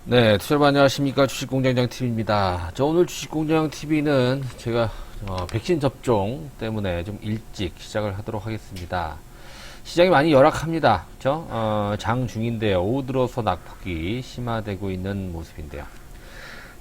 네, 투자자 안녕하십니까. 주식공장장TV입니다. 오늘 주식공장TV는 제가 백신 접종 때문에 좀 일찍 시작을 하도록 하겠습니다. 시장이 많이 열악합니다. 그죠? 장중인데요. 오후 들어서 낙폭이 심화되고 있는 모습인데요.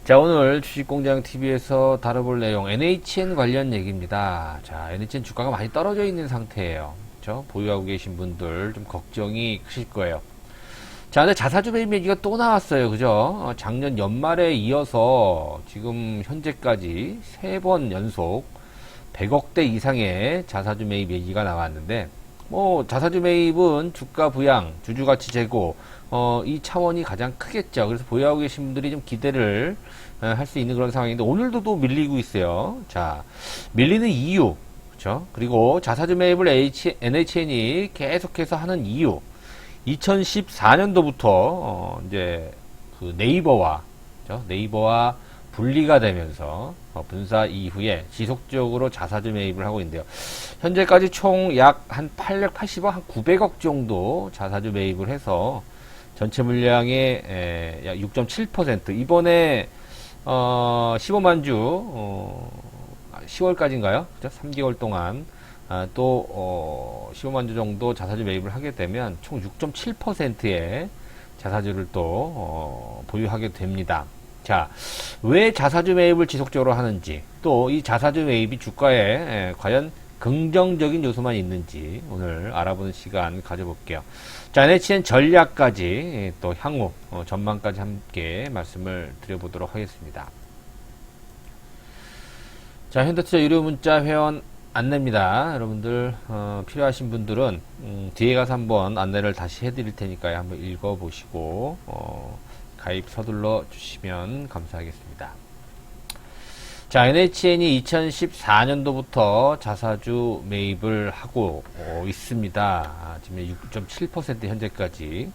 자, 오늘 주식공장TV에서 다뤄볼 내용 NHN 관련 얘기입니다. 자, NHN 주가가 많이 떨어져 있는 상태예요. 그죠? 보유하고 계신 분들 좀 걱정이 크실 거예요. 자, 근데 자사주 매입 얘기가 또 나왔어요. 그죠? 작년 연말에 이어서 지금 현재까지 3번 연속 100억대 이상의 자사주 매입 얘기가 나왔는데, 자사주 매입은 주가 부양, 주주가치 제고, 이 차원이 가장 크겠죠. 그래서 보유하고 계신 분들이 좀 기대를 할 수 있는 그런 상황인데, 오늘도 또 밀리고 있어요. 자, 밀리는 이유, 그죠? 그리고 자사주 매입을 NHN이 계속해서 하는 이유, 2014년도부터 이제 그 네이버와 분리가 되면서 분사 이후에 지속적으로 자사주 매입을 하고 있는데요. 현재까지 총 약 한 880억, 한 900억 정도 자사주 매입을 해서 전체 물량의 약 6.7%. 이번에 15만 주 10월까지인가요? 그죠? 3개월 동안 또 15만 주 정도 자사주 매입을 하게 되면 총 6.7%의 자사주를 또 보유하게 됩니다. 자, 왜 자사주 매입을 지속적으로 하는지, 또 이 자사주 매입이 주가에 과연 긍정적인 요소만 있는지 오늘 알아보는 시간 가져볼게요. 자, NHN 전략까지 또 향후 전망까지 함께 말씀을 드려보도록 하겠습니다. 자, 현대투자 유료 문자 회원 안내입니다. 여러분들 필요하신 분들은 뒤에 가서 한번 안내를 다시 해드릴 테니까요. 한번 읽어보시고 가입 서둘러 주시면 감사하겠습니다. 자, NHN이 2014년도부터 자사주 매입을 하고 있습니다. 지금 6.7% 현재까지.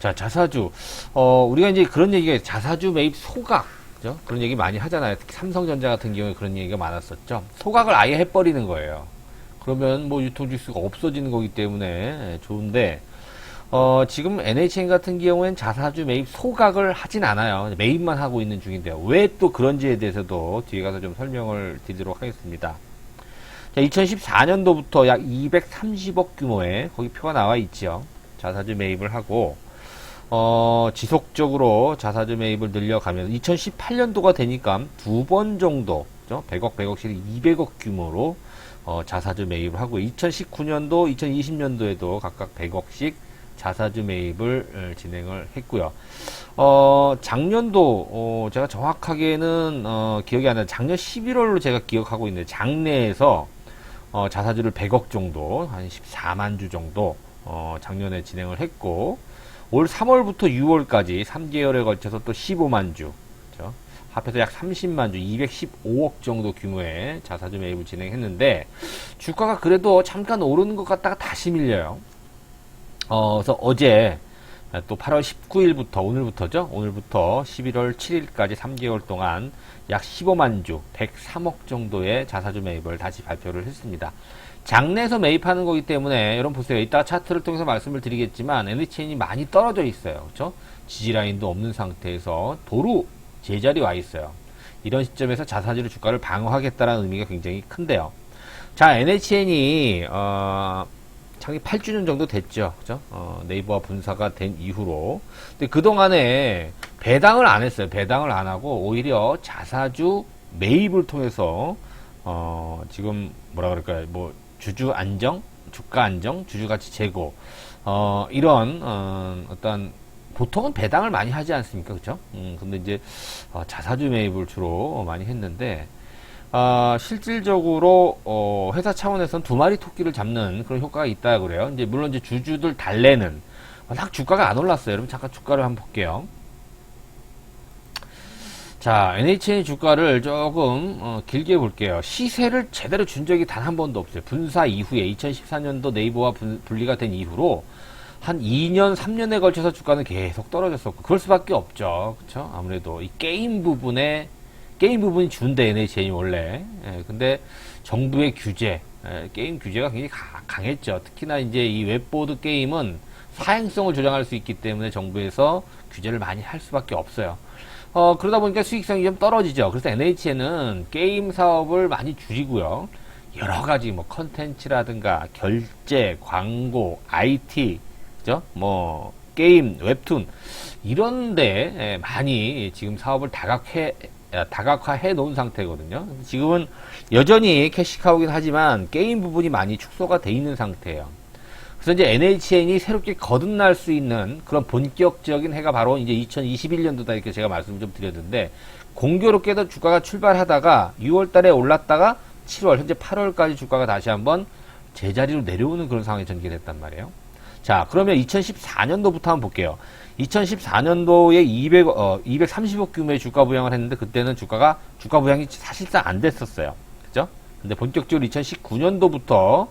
자, 자사주 우리가 이제 그런 얘기가 자사주 매입 소각, 그죠? 그런 얘기 많이 하잖아요. 특히 삼성전자 같은 경우에 그런 얘기가 많았었죠. 소각을 아예 해버리는 거예요. 그러면 유통지수가 없어지는 거기 때문에 좋은데, 지금 NHN 같은 경우엔 자사주 매입 소각을 하진 않아요. 매입만 하고 있는 중인데요. 왜 또 그런지에 대해서도 뒤에 가서 좀 설명을 드리도록 하겠습니다. 자, 2014년도부터 약 230억 규모의, 거기 표가 나와 있죠. 자사주 매입을 하고, 지속적으로 자사주 매입을 늘려가면서 2018년도가 되니까 2번 정도, 그죠? 100억씩 200억 규모로 자사주 매입을 하고, 2019년도, 2020년도에도 각각 100억씩 자사주 매입을 진행을 했고요. 작년도 제가 정확하게는 기억이 안 나요. 작년 11월로 제가 기억하고 있는데, 장내에서 자사주를 100억 정도, 한 14만 주 정도 작년에 진행을 했고, 올 3월부터 6월까지 3개월에 걸쳐서 또 15만 주, 그렇죠? 합해서 약 30만 주, 215억 정도 규모의 자사주 매입을 진행했는데, 주가가 그래도 잠깐 오르는 것 같다가 다시 밀려요. 그래서 어제 또 8월 19일부터, 오늘부터죠? 오늘부터 11월 7일까지 3개월 동안 약 15만 주, 103억 정도의 자사주 매입을 다시 발표를 했습니다. 장내에서 매입하는 거기 때문에, 여러분 보세요. 이따가 차트를 통해서 말씀을 드리겠지만, NHN이 많이 떨어져 있어요. 그렇죠? 지지라인도 없는 상태에서 도루 제자리 와 있어요. 이런 시점에서 자사주의 주가를 방어하겠다는 의미가 굉장히 큰데요. 자, NHN이 창립 8주년 정도 됐죠. 그죠? 네이버와 분사가 된 이후로. 근데 그동안에 배당을 안 했어요. 배당을 안 하고 오히려 자사주 매입을 통해서 지금 뭐라 그럴까요? 주주 안정, 주가 안정, 주주 가치 제고, 이런, 어떤, 보통은 배당을 많이 하지 않습니까? 그죠? 근데 이제, 자사주 매입을 주로 많이 했는데, 실질적으로, 회사 차원에서는 2마리 토끼를 잡는 그런 효과가 있다 그래요. 이제, 물론 이제 주주들 달래는, 워낙 주가가 안 올랐어요. 여러분, 잠깐 주가를 한번 볼게요. 자, NHN 주가를 조금 길게 볼게요. 시세를 제대로 준 적이 단 한 번도 없어요. 분사 이후에 2014년도 네이버와 분리가 된 이후로 한 2년, 3년에 걸쳐서 주가는 계속 떨어졌었고, 그럴 수밖에 없죠. 그쵸? 아무래도 이 게임 부분이 준대, NHN이 원래. 근데 정부의 규제, 게임 규제가 굉장히 강했죠. 특히나 이제 이 웹보드 게임은 사행성을 조장할 수 있기 때문에 정부에서 규제를 많이 할 수밖에 없어요. 그러다 보니까 수익성이 좀 떨어지죠. 그래서 NHN은 게임 사업을 많이 줄이고요. 여러 가지 뭐 컨텐츠라든가 결제, 광고, IT, 그죠? 뭐 게임, 웹툰 이런데 많이 지금 사업을 다각화해 놓은 상태거든요. 지금은 여전히 캐시카우긴 하지만 게임 부분이 많이 축소가 돼 있는 상태예요. 그래서 이제 NHN이 새롭게 거듭날 수 있는 그런 본격적인 해가 바로 이제 2021년도다 이렇게 제가 말씀을 좀 드렸는데, 공교롭게도 주가가 출발하다가 6월 달에 올랐다가 7월, 현재 8월까지 주가가 다시 한번 제자리로 내려오는 그런 상황이 전개됐단 말이에요. 자, 그러면 2014년도부터 한번 볼게요. 2014년도에 230억 규모의 주가 부양을 했는데, 그때는 주가 부양이 사실상 안 됐었어요. 그죠? 근데 본격적으로 2019년도부터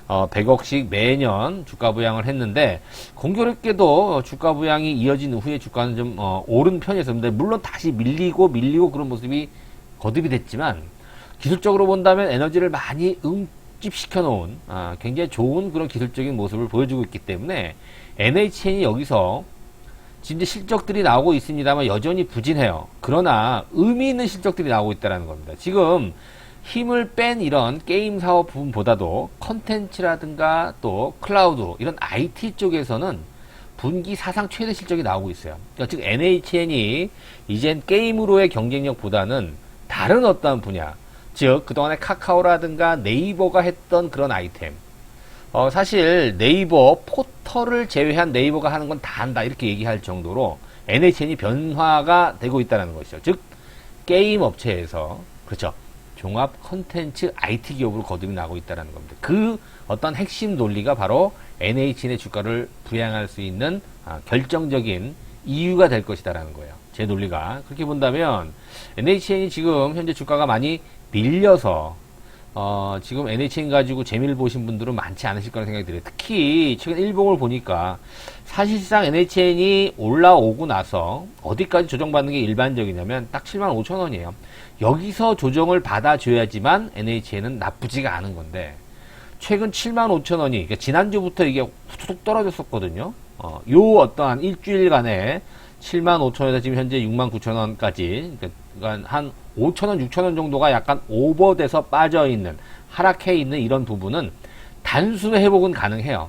100억씩 매년 주가 부양을 했는데, 공교롭게도 주가 부양이 이어진 이후에 주가는 좀 오른 편이었는데, 물론 다시 밀리고 그런 모습이 거듭이 됐지만, 기술적으로 본다면 에너지를 많이 응집시켜 놓은 굉장히 좋은 그런 기술적인 모습을 보여주고 있기 때문에 NHN이 여기서 진짜 실적들이 나오고 있습니다만 여전히 부진해요. 그러나 의미 있는 실적들이 나오고 있다는 겁니다. 지금 힘을 뺀 이런 게임 사업 부분보다도 컨텐츠라든가 또 클라우드 이런 IT 쪽에서는 분기 사상 최대 실적이 나오고 있어요. 그러니까 즉 NHN이 이젠 게임으로의 경쟁력보다는 다른 어떠한 분야, 즉 그동안에 카카오라든가 네이버가 했던 그런 아이템, 사실 네이버 포털을 제외한 네이버가 하는 건 다 한다 이렇게 얘기할 정도로 NHN이 변화가 되고 있다는 것이죠. 즉 게임 업체에서, 그렇죠, 종합 컨텐츠 IT 기업으로 거듭이 나고 있다는 겁니다. 그 어떤 핵심 논리가 바로 NHN의 주가를 부양할 수 있는 결정적인 이유가 될 것이다라는 거예요. 제 논리가. 그렇게 본다면 NHN이 지금 현재 주가가 많이 밀려서 지금 NHN 가지고 재미를 보신 분들은 많지 않으실 거라는 생각이 들어요. 특히 최근 일봉을 보니까 사실상 NHN이 올라오고 나서 어디까지 조정받는 게 일반적이냐면 딱 75,000원이에요. 여기서 조정을 받아줘야지만 NHN은 나쁘지가 않은 건데, 최근 75,000원이, 그러니까 지난주부터 이게 툭툭 떨어졌었거든요. 요 어떠한 일주일간에 75,000원에서 지금 현재 69,000원까지, 그러니까 한 5,000원, 6,000원 정도가 약간 오버돼서 빠져있는, 하락해 있는 이런 부분은 단순 회복은 가능해요.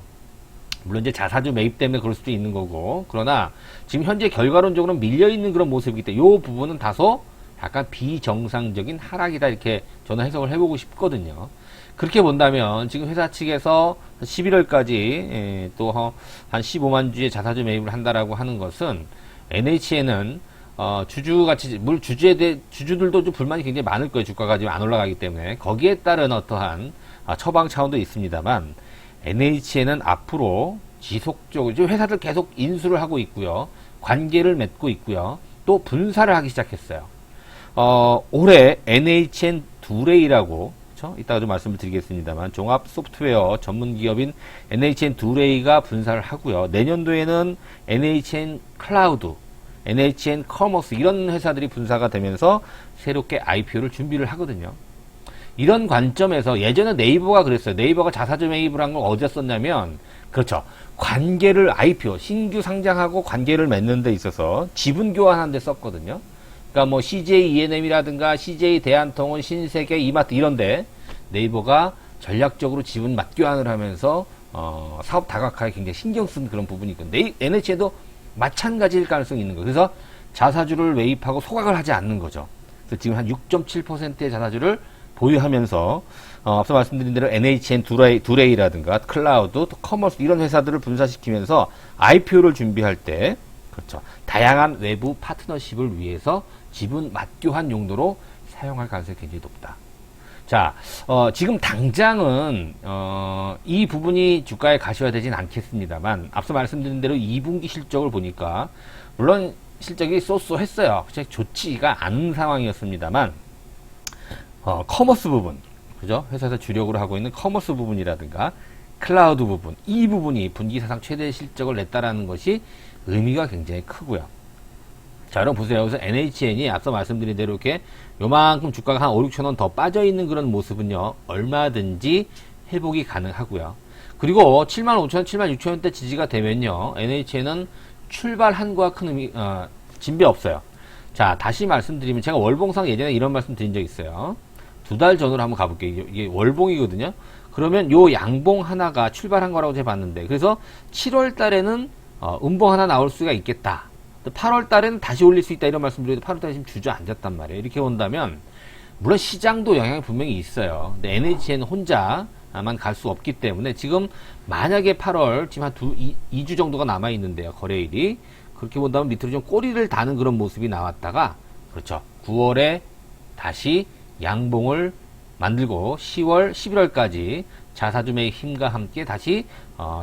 물론 이제 자사주 매입 때문에 그럴 수도 있는 거고, 그러나 지금 현재 결과론적으로 밀려있는 그런 모습이기 때문에 이 부분은 다소 약간 비정상적인 하락이다 이렇게 저는 해석을 해보고 싶거든요. 그렇게 본다면 지금 회사 측에서 11월까지 또 한 15만 주의 자사주 매입을 한다라고 하는 것은 NHN은 주주가치, 물론 주주들도 좀 불만이 굉장히 많을 거예요. 주가가 지금 안 올라가기 때문에. 거기에 따른 어떠한 처방 차원도 있습니다만, NHN은 앞으로 지속적으로, 지금 회사들 계속 인수를 하고 있고요. 관계를 맺고 있고요. 또 분사를 하기 시작했어요. 올해 NHN 두레이라고, 그쵸? 이따가 좀 말씀을 드리겠습니다만, 종합 소프트웨어 전문 기업인 NHN 두레이가 분사를 하고요. 내년도에는 NHN 클라우드, NHN 커머스 이런 회사들이 분사가 되면서 새롭게 IPO를 준비를 하거든요. 이런 관점에서 예전에 네이버가 그랬어요. 네이버가 자사주 매입을 한 걸 어디다 썼냐면, 그렇죠, 관계를 IPO, 신규 상장하고 관계를 맺는 데 있어서 지분 교환하는 데 썼거든요. 그러니까 뭐 CJ ENM이라든가 CJ 대한통운, 신세계, 이마트 이런데 네이버가 전략적으로 지분 맞교환을 하면서 사업 다각화에 굉장히 신경 쓴 그런 부분이 있거든요. NHN도 마찬가지일 가능성이 있는 거예요. 그래서 자사주를 매입하고 소각을 하지 않는 거죠. 그래서 지금 한 6.7%의 자사주를 보유하면서 앞서 말씀드린 대로 NHN 두레이라든가 클라우드, 또 커머스 이런 회사들을 분사시키면서 IPO를 준비할 때, 그렇죠, 다양한 외부 파트너십을 위해서 지분 맞교환 용도로 사용할 가능성이 굉장히 높다. 자, 지금 당장은 이 부분이 주가에 가셔야되진 않겠습니다만, 앞서 말씀드린 대로 2분기 실적을 보니까 물론 실적이 쏘쏘했어요. 좋지가 않은 상황이었습니다만, 커머스 부분, 그죠? 회사에서 주력으로 하고 있는 커머스 부분이라든가 클라우드 부분, 이 부분이 분기 사상 최대 실적을 냈다라는 것이 의미가 굉장히 크고요. 자, 여러분 보세요. 여기서 NHN이 앞서 말씀드린 대로 이렇게 요만큼 주가가 한 5, 6천 원 더 빠져있는 그런 모습은요, 얼마든지 회복이 가능하고요. 그리고 75,000원, 76,000원대 지지가 되면요, NHN은 출발한과 큰 진배 없어요. 자, 다시 말씀드리면 제가 월봉상 예전에 이런 말씀 드린 적 있어요. 2달 전으로 한번 가볼게요. 이게 월봉이거든요. 그러면 요 양봉 하나가 출발한 거라고 제가 봤는데, 그래서 7월 달에는 음봉 하나 나올 수가 있겠다. 8월 달에는 다시 올릴 수 있다, 이런 말씀 드려도 8월 달에 지금 주저앉았단 말이에요. 이렇게 본다면 물론 시장도 영향이 분명히 있어요. 근데 NHN 혼자만 갈 수 없기 때문에 지금 만약에 8월 지금 한 2주 정도가 남아 있는데요, 거래일이. 그렇게 본다면 밑으로 좀 꼬리를 다는 그런 모습이 나왔다가, 그렇죠, 9월에 다시 양봉을 만들고 10월, 11월까지 자사주매의 힘과 함께 다시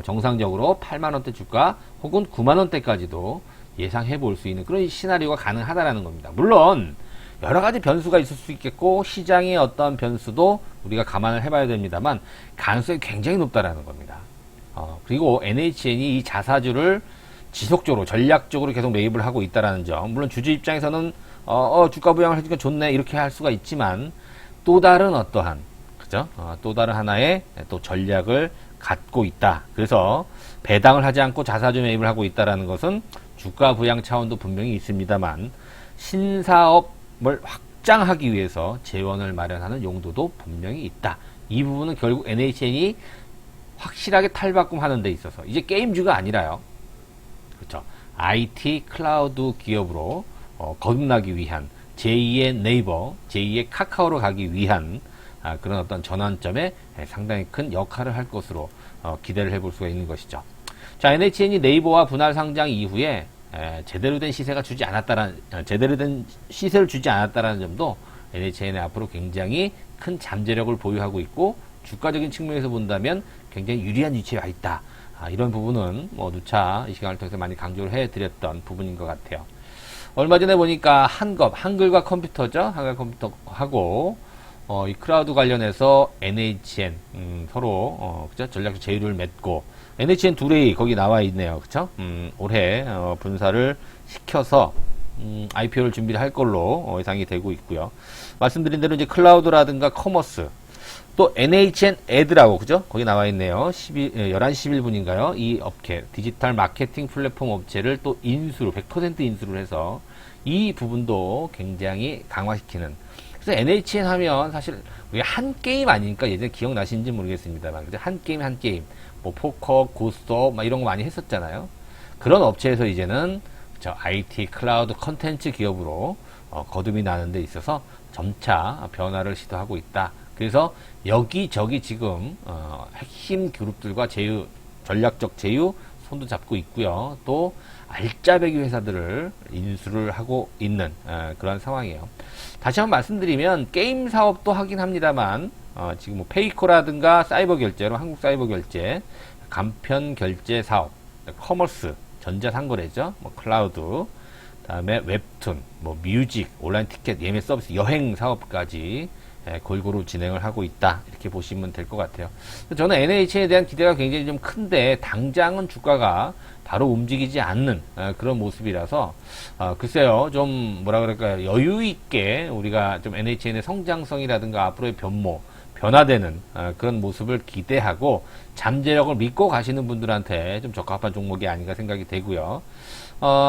정상적으로 8만원대 주가 혹은 9만원대까지도 예상해 볼 수 있는 그런 시나리오가 가능하다라는 겁니다. 물론 여러 가지 변수가 있을 수 있겠고 시장의 어떤 변수도 우리가 감안을 해봐야 됩니다만 가능성이 굉장히 높다라는 겁니다. 그리고 NHN이 이 자사주를 지속적으로 전략적으로 계속 매입을 하고 있다라는 점, 물론 주주 입장에서는 주가 부양을 해주니까 좋네 이렇게 할 수가 있지만 또 다른 어떠한, 그죠? 또 다른 하나의 또 전략을 갖고 있다. 그래서 배당을 하지 않고 자사주 매입을 하고 있다라는 것은 주가 부양 차원도 분명히 있습니다만 신사업을 확장하기 위해서 재원을 마련하는 용도도 분명히 있다. 이 부분은 결국 NHN이 확실하게 탈바꿈하는 데 있어서 이제 게임주가 아니라요, 그렇죠, IT 클라우드 기업으로 거듭나기 위한 제2의 네이버, 제2의 카카오로 가기 위한 그런 어떤 전환점에 상당히 큰 역할을 할 것으로 기대를 해볼 수가 있는 것이죠. 자, NHN이 네이버와 분할 상장 이후에 제대로 된 시세가 주지 않았다라는, 제대로 된 시세를 주지 않았다라는 점도 NHN의 앞으로 굉장히 큰 잠재력을 보유하고 있고 주가적인 측면에서 본다면 굉장히 유리한 위치에 와 있다. 이런 부분은 누차 이 시간을 통해서 많이 강조를 해드렸던 부분인 것 같아요. 얼마 전에 보니까 한글과 컴퓨터죠. 한글 컴퓨터하고 이 클라우드 관련해서 NHN 서로 그죠? 전략적 제휴를 맺고 NHN 둘이 거기 나와 있네요. 그쵸? 올해 분사를 시켜서 IPO를 준비를 할 걸로 예상이 되고 있고요. 말씀드린 대로 이제 클라우드라든가 커머스, 또 NHN 애드라고, 그죠? 거기 나와 있네요. 11시 11분인가요? 이 업계, 디지털 마케팅 플랫폼 업체를 또 100% 인수를 해서 이 부분도 굉장히 강화시키는. 그래서 NHN 하면 사실 우리가 한 게임 아니니까 예전에 기억나시는지 모르겠습니다만, 그죠? 한 게임. 뭐 포커, 고스톱, 막 이런 거 많이 했었잖아요. 그런 업체에서 이제는 IT 클라우드 컨텐츠 기업으로 거듭이 나는 데 있어서 점차 변화를 시도하고 있다. 그래서 여기저기 지금 핵심 그룹들과 전략적 제휴 손도 잡고 있고요. 또 알짜배기 회사들을 인수를 하고 있는 그런 상황이에요. 다시 한번 말씀드리면 게임 사업도 하긴 합니다만 지금 뭐 페이코라든가 사이버 결제로 한국 사이버 결제, 간편 결제 사업, 커머스, 전자상거래죠, 뭐 클라우드, 다음에 웹툰, 뭐 뮤직, 온라인 티켓 예매 서비스, 여행 사업까지 골고루 진행을 하고 있다. 이렇게 보시면 될 것 같아요. 저는 NHN에 대한 기대가 굉장히 좀 큰데 당장은 주가가 바로 움직이지 않는 그런 모습이라서 글쎄요, 좀 뭐라 그럴까요, 여유 있게 우리가 좀 NHN의 성장성이라든가 앞으로의 변화되는 그런 모습을 기대하고 잠재력을 믿고 가시는 분들한테 좀 적합한 종목이 아닌가 생각이 되고요.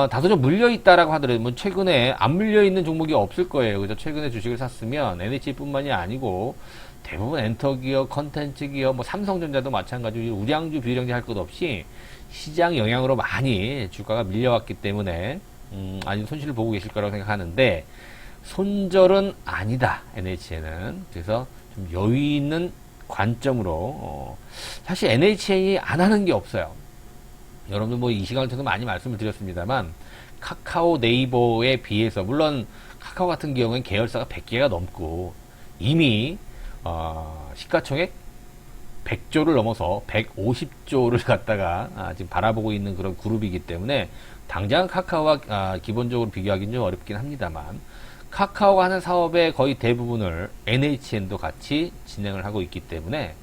다소 좀 물려있다라고 하더라도, 뭐, 최근에 안 물려있는 종목이 없을 거예요. 그죠? 최근에 주식을 샀으면, NHN 뿐만이 아니고, 대부분 엔터기업, 컨텐츠 기업, 뭐, 삼성전자도 마찬가지로, 우량주, 비우량주 할 것 없이, 시장 영향으로 많이 주가가 밀려왔기 때문에, 아직 손실을 보고 계실 거라고 생각하는데, 손절은 아니다, NHN은. 그래서, 좀 여유 있는 관점으로, 사실 NHN이 안 하는 게 없어요. 여러분들 뭐 이 시간을 통해서 많이 말씀을 드렸습니다만 카카오, 네이버에 비해서, 물론 카카오 같은 경우에는 계열사가 100개가 넘고 이미 시가총액 100조를 넘어서 150조를 갖다가 지금 바라보고 있는 그런 그룹이기 때문에 당장 카카오와 기본적으로 비교하기는 좀 어렵긴 합니다만, 카카오가 하는 사업의 거의 대부분을 NHN도 같이 진행을 하고 있기 때문에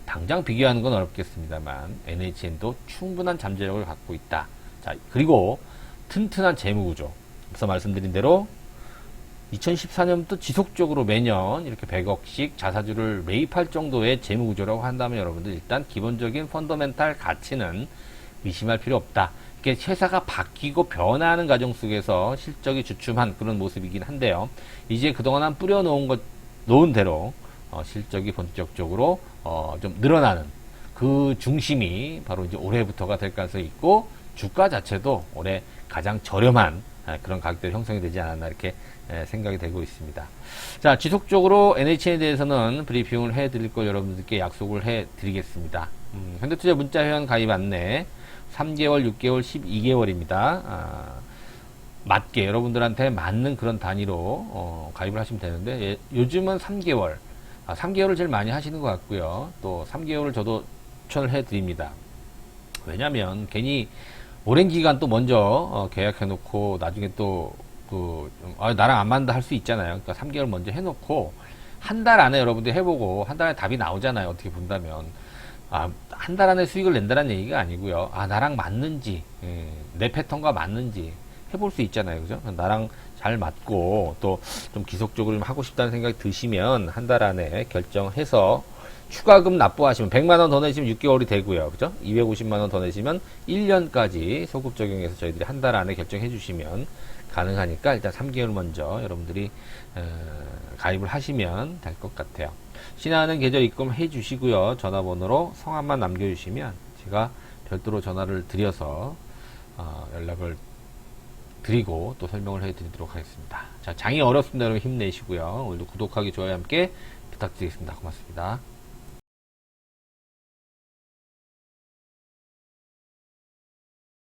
당장 비교하는 건 어렵겠습니다만 NHN도 충분한 잠재력을 갖고 있다. 자, 그리고 튼튼한 재무구조. 앞서 말씀드린 대로 2014년부터 지속적으로 매년 이렇게 100억씩 자사주를 매입할 정도의 재무구조라고 한다면 여러분들 일단 기본적인 펀더멘탈 가치는 의심할 필요 없다. 이게 회사가 바뀌고 변화하는 과정 속에서 실적이 주춤한 그런 모습이긴 한데요. 이제 그동안 한 놓은 대로 실적이 본격적으로 좀 늘어나는 그 중심이 바로 이제 올해부터가 될 가능성이 있고, 주가 자체도 올해 가장 저렴한 그런 가격대로 형성이 되지 않았나 이렇게 생각이 되고 있습니다. 자, 지속적으로 NHN에 대해서는 브리핑을 해드릴 걸 여러분들께 약속을 해드리겠습니다. 현대투자 문자 회원 가입 안내 3개월, 6개월, 12개월입니다. 맞게 여러분들한테 맞는 그런 단위로 가입을 하시면 되는데, 요즘은 3개월, 3개월을 제일 많이 하시는 것 같고요. 또 3개월을 저도 추천을 해드립니다. 왜냐면 괜히 오랜 기간 또 먼저 계약해놓고 나중에 또 나랑 안 맞는다 할 수 있잖아요. 그러니까 3개월 먼저 해놓고 한 달 안에 여러분들 해보고 한 달에 답이 나오잖아요. 어떻게 본다면 한 달 안에 수익을 낸다는 얘기가 아니고요. 나랑 맞는지, 내 패턴과 맞는지 해볼 수 있잖아요. 그죠? 나랑 잘 맞고 또 좀 지속적으로 좀 하고 싶다는 생각이 드시면 한 달 안에 결정해서 추가금 납부하시면 100만원 더 내시면 6개월이 되고요. 그죠? 250만원 더 내시면 1년까지 소급 적용해서 저희들이 한 달 안에 결정해 주시면 가능하니까 일단 3개월 먼저 여러분들이 가입을 하시면 될 것 같아요. 신한은 계좌 입금해 주시고요. 전화번호로 성함만 남겨주시면 제가 별도로 전화를 드려서 연락을 드리고 또 설명을 해드리도록 하겠습니다. 자, 장이 어렵습니다. 여러분 힘내시고요. 오늘도 구독하기, 좋아요 함께 부탁드리겠습니다. 고맙습니다.